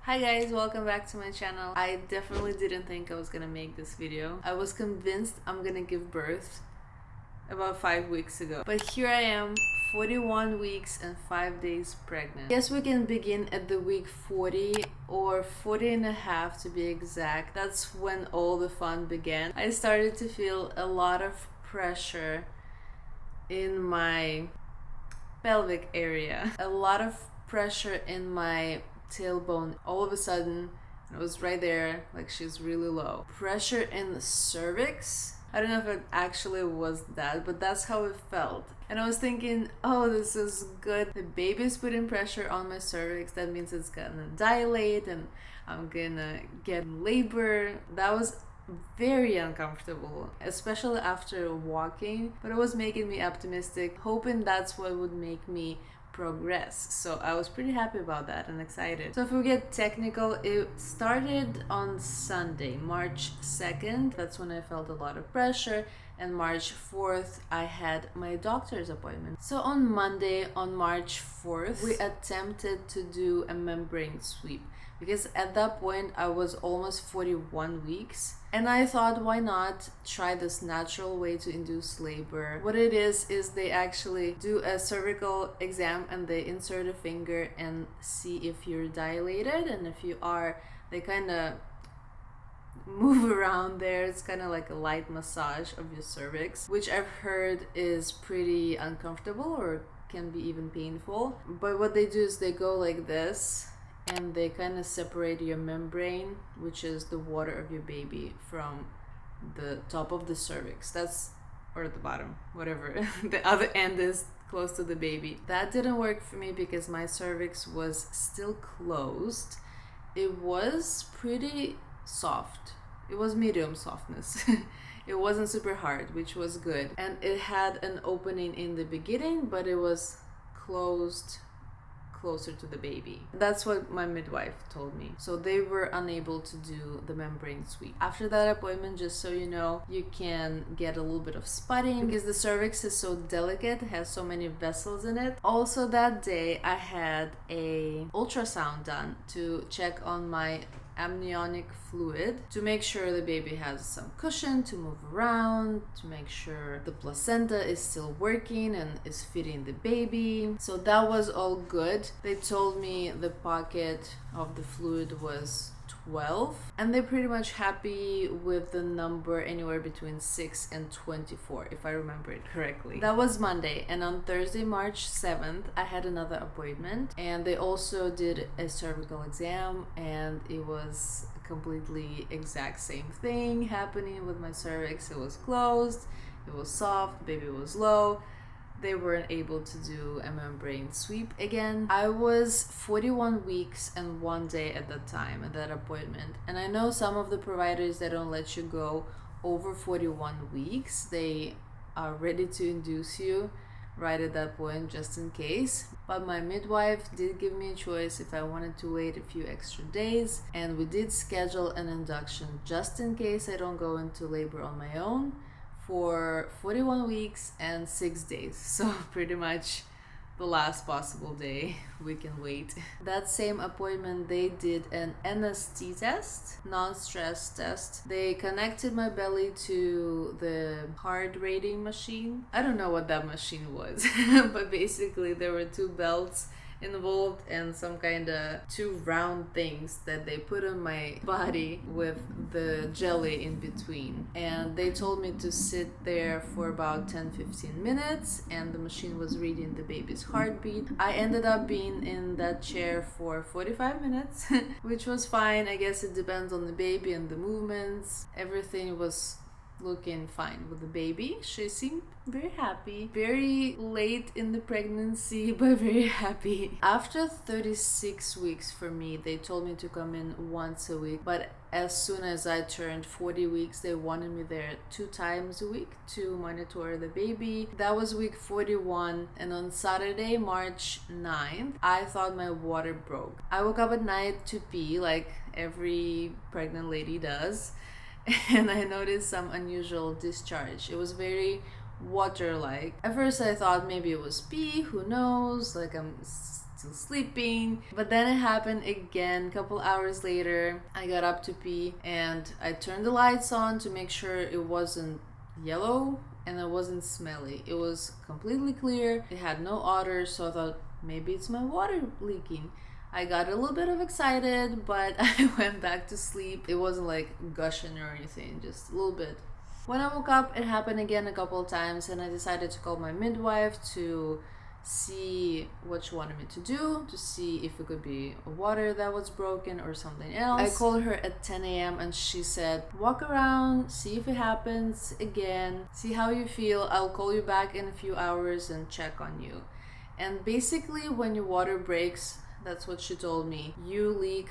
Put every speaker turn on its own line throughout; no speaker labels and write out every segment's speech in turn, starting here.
Hi guys, welcome back to my channel. I definitely didn't think I was gonna make this video. I was convinced I'm gonna give birth about 5 weeks ago. But here I am, 41 weeks and 5 days pregnant. Guess we can begin at the week 40 or 40 and a half to be exact. That's when all the fun began. I started to feel a lot of pressure in my pelvic area. A lot of pressure in my tailbone. All of a sudden, it was right there, like she's really low. Pressure in the cervix. I don't know if it actually was that, but that's how it felt. And I was thinking, oh, this is good. The baby's putting pressure on my cervix. That means it's gonna dilate and I'm gonna get labor. That was very uncomfortable, especially after walking, but it was making me optimistic, hoping that's what would make me progress. So I was pretty happy about that and excited. So if we get technical, it started on Sunday, March 2nd. That's when I felt a lot of pressure, and March 4th I had my doctor's appointment. So on Monday, on March 4th, we attempted to do a membrane sweep because at that point I was almost 41 weeks. And I thought, why not try this natural way to induce labor? What it is they actually do a cervical exam and they insert a finger and see if you're dilated. And if you are, they kind of move around there. It's kind of like a light massage of your cervix, which I've heard is pretty uncomfortable or can be even painful. But what they do is they go like this, and they kind of separate your membrane, which is the water of your baby, from the top of the cervix. That's, or the bottom, whatever. The other end is close to the baby. That didn't work for me because my cervix was still closed. It was pretty soft. It was medium softness. It wasn't super hard, which was good. And it had an opening in the beginning, but it was closed closer to the baby. That's what my midwife told me. So they were unable to do the membrane sweep. After that appointment, just so you know, you can get a little bit of spotting because the cervix is so delicate, it has so many vessels in it. Also that day I had a ultrasound done to check on my amniotic fluid to make sure the baby has some cushion to move around, to make sure the placenta is still working and is feeding the baby. So that was all good. They told me the pocket of the fluid was 12, and they're pretty much happy with the number anywhere between 6 and 24, if I remember it correctly. That was Monday, and on Thursday, March 7th, I had another appointment, and they also did a cervical exam, and it was a completely exact same thing happening with my cervix. It was closed, it was soft, the baby was low. They weren't able to do a membrane sweep again. I was 41 weeks and 1 day at that time, at that appointment. And I know some of the providers, they don't let you go over 41 weeks. They are ready to induce you right at that point, just in case. But my midwife did give me a choice if I wanted to wait a few extra days. And we did schedule an induction just in case I don't go into labor on my own, for 41 weeks and 6 days. So pretty much the last possible day we can wait. That same appointment, they did an NST test, non-stress test. They connected my belly to the heart rating machine. I don't know what that machine was, but basically there were two belts involved and some kind of two round things that they put on my body with the jelly in between. And they told me to sit there for about 10-15 minutes, and the machine was reading the baby's heartbeat. I ended up being in that chair for 45 minutes, which was fine. I guess it depends on the baby and the movements. Everything was looking fine with the baby. She seemed very happy, very late in the pregnancy, but very happy. After 36 weeks for me, they told me to come in once a week, but as soon as I turned 40 weeks, they wanted me there 2 times a week to monitor the baby. That was week 41, and on Saturday, March 9th, I thought my water broke. I woke up at night to pee like every pregnant lady does, and I noticed some unusual discharge. It was very water-like. At first I thought maybe it was pee, who knows, like I'm still sleeping. But then it happened again. A couple hours later, I got up to pee and I turned the lights on to make sure it wasn't yellow and it wasn't smelly. It was completely clear. It had no odor, so I thought maybe it's my water leaking. I got a little bit of excited, but I went back to sleep. It wasn't like gushing or anything, just a little bit. When I woke up, it happened again a couple of times, and I decided to call my midwife to see what she wanted me to do, to see if it could be water that was broken or something else. I called her at 10 a.m. and she said, walk around, see if it happens again, see how you feel. I'll call you back in a few hours and check on you. And basically, when your water breaks, that's what she told me, you leak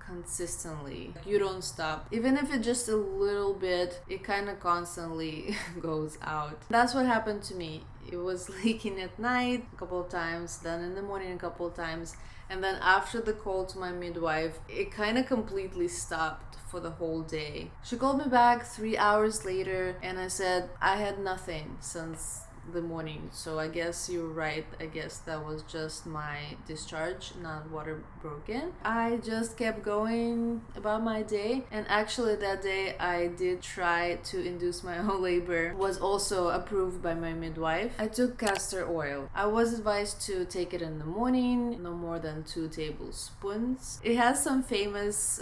consistently. You don't stop. Even if it's just a little bit, it kind of constantly goes out. That's what happened to me. It was leaking at night a couple of times, then in the morning a couple of times, and then after the call to my midwife, it kind of completely stopped for the whole day. She called me back 3 hours later and I said I had nothing since the morning, so I guess you're right. I guess that was just my discharge, not water broken. I just kept going about my day, and actually that day I did try to induce my own labor. Was also approved by my midwife. I took castor oil. I was advised to take it in the morning, no more than 2 tablespoons. It has some famous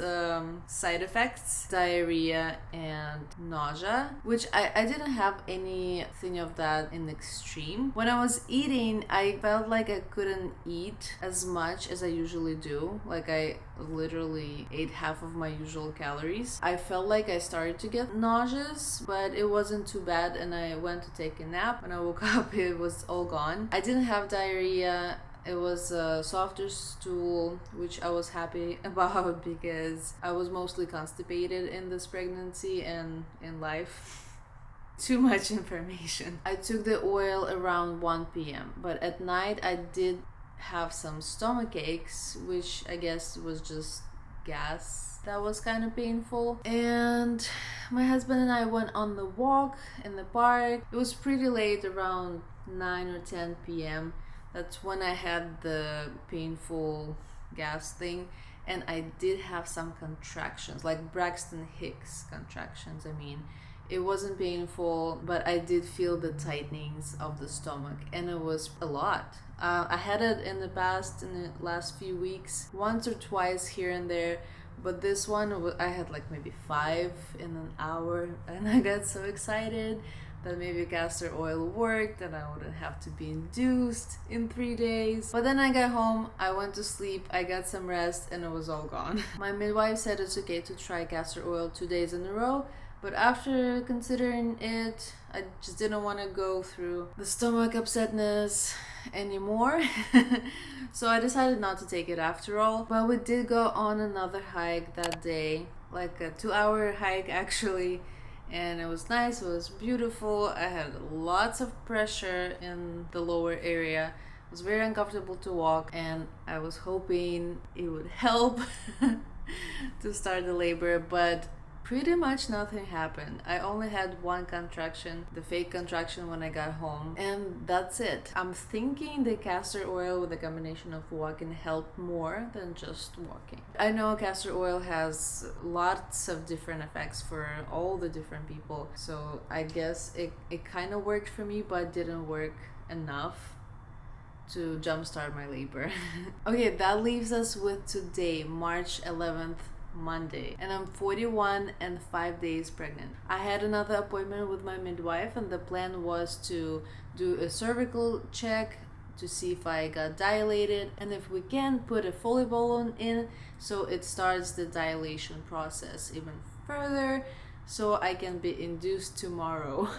side effects, diarrhea and nausea, which I didn't have anything of that in the extreme. When I was eating, I felt like I couldn't eat as much as I usually do. Like I literally ate half of my usual calories. I felt like I started to get nauseous, but it wasn't too bad, and I went to take a nap. When I woke up, it was all gone. I didn't have diarrhea. It was a softer stool, which I was happy about because I was mostly constipated in this pregnancy and in life. Too much information. I took the oil around 1 p.m. but at night I did have some stomach aches, which I guess was just gas. That was kind of painful. And my husband and I went on the walk in the park. It was pretty late, around 9 or 10 p.m. That's when I had the painful gas thing. And I did have some contractions, like Braxton Hicks contractions, I mean. It wasn't painful, but I did feel the tightenings of the stomach, and it was a lot. I had it in the past, in the last few weeks, once or twice here and there, but this one I had like maybe 5 in an hour, and I got so excited that maybe castor oil worked and I wouldn't have to be induced in 3 days. But then I got home, I went to sleep, I got some rest, and it was all gone. My midwife said it's okay to try castor oil 2 days in a row, but after considering it, I just didn't want to go through the stomach upsetness anymore. So I decided not to take it after all. But we did go on another hike that day, like a 2-hour hike actually. And it was nice, it was beautiful. I had lots of pressure in the lower area. It was very uncomfortable to walk, and I was hoping it would help to start the labor, but pretty much nothing happened. I only had 1 contraction, the fake contraction when I got home, and that's it. I'm thinking the castor oil with a combination of what can help more than just walking. I know castor oil has lots of different effects for all the different people, so I guess it kind of worked for me, but didn't work enough to jumpstart my labor. Okay, that leaves us with today, March 11th, Monday, and I'm 41 and 5 days pregnant. I had another appointment with my midwife, and the plan was to do a cervical check to see if I got dilated, and if we can, put a Foley balloon in so it starts the dilation process even further so I can be induced tomorrow.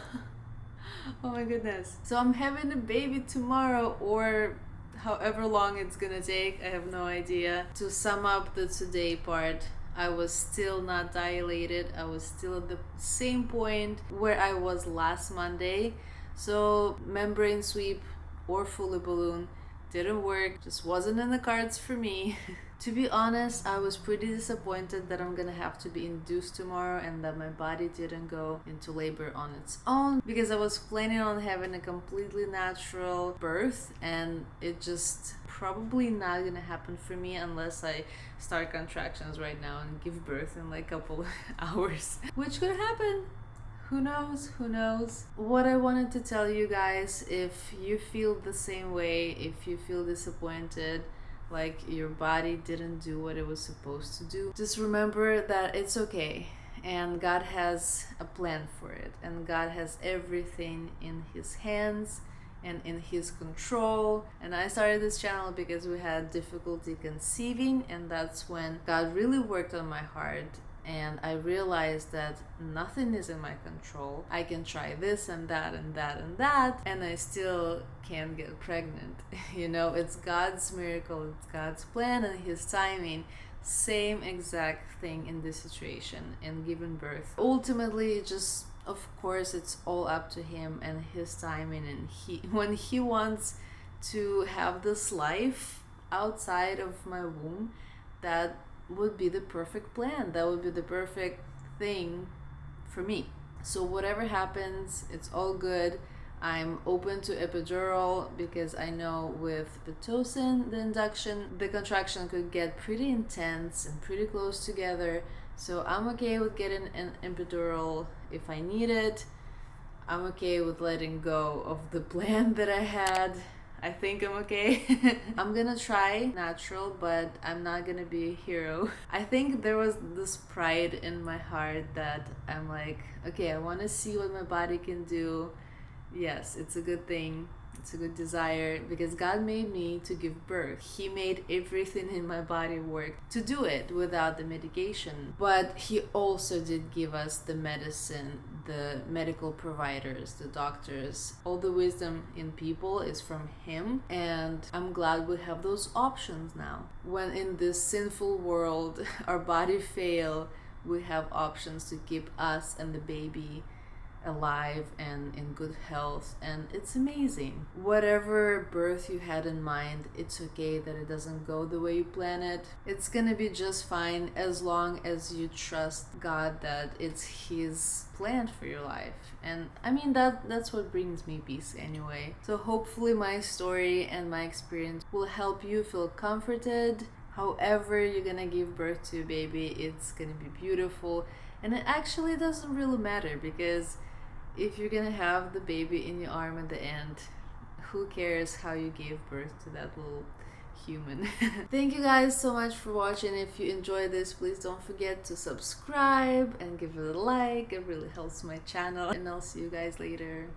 Oh my goodness. So I'm having a baby tomorrow, or however long it's gonna take, I have no idea. To sum up the today part, I was still not dilated. I was still at the same point where I was last Monday. So membrane sweep or Foley balloon didn't work, just wasn't in the cards for me. To be honest, I was pretty disappointed that I'm gonna have to be induced tomorrow and that my body didn't go into labor on its own, because I was planning on having a completely natural birth, and it just probably not gonna happen for me unless I start contractions right now and give birth in like a couple hours, which could happen. Who knows? Who knows? What I wanted to tell you guys, if you feel the same way, if you feel disappointed, like your body didn't do what it was supposed to do, just remember that it's okay, and God has a plan for it, and God has everything in His hands and in His control. And I started this channel because we had difficulty conceiving, and that's when God really worked on my heart, and I realized that nothing is in my control. I can try this and that and that and that, and I still can't get pregnant. You know, it's God's miracle, it's God's plan and His timing. Same exact thing in this situation, in giving birth. Ultimately, just, of course, it's all up to Him and His timing, and when He wants to have this life outside of my womb, that would be the perfect plan. That would be the perfect thing for me. So whatever happens, it's all good. I'm open to epidural because I know with Pitocin, the induction, the contraction could get pretty intense and pretty close together. So I'm okay with getting an epidural if I need it. I'm okay with letting go of the plan that I had. I think I'm okay. I'm gonna try natural, but I'm not gonna be a hero. I think there was this pride in my heart that I'm like, okay, I want to see what my body can do. Yes, it's a good thing. It's a good desire because God made me to give birth. He made everything in my body work to do it without the medication. But He also did give us the medicine, the medical providers, the doctors. All the wisdom in people is from Him, and I'm glad we have those options now. When in this sinful world our body fail, we have options to keep us and the baby alive and in good health, and it's amazing. Whatever birth you had in mind, it's okay that it doesn't go the way you plan it. It's gonna be just fine as long as you trust God that it's His plan for your life. And I mean, that's what brings me peace anyway. So hopefully my story and my experience will help you feel comforted. However you're gonna give birth to a baby, it's gonna be beautiful, and it actually doesn't really matter, because if you're gonna have the baby in your arm at the end, who cares how you gave birth to that little human? Thank you guys so much for watching. If you enjoyed this, please don't forget to subscribe and give it a like. It really helps my channel, and I'll see you guys later.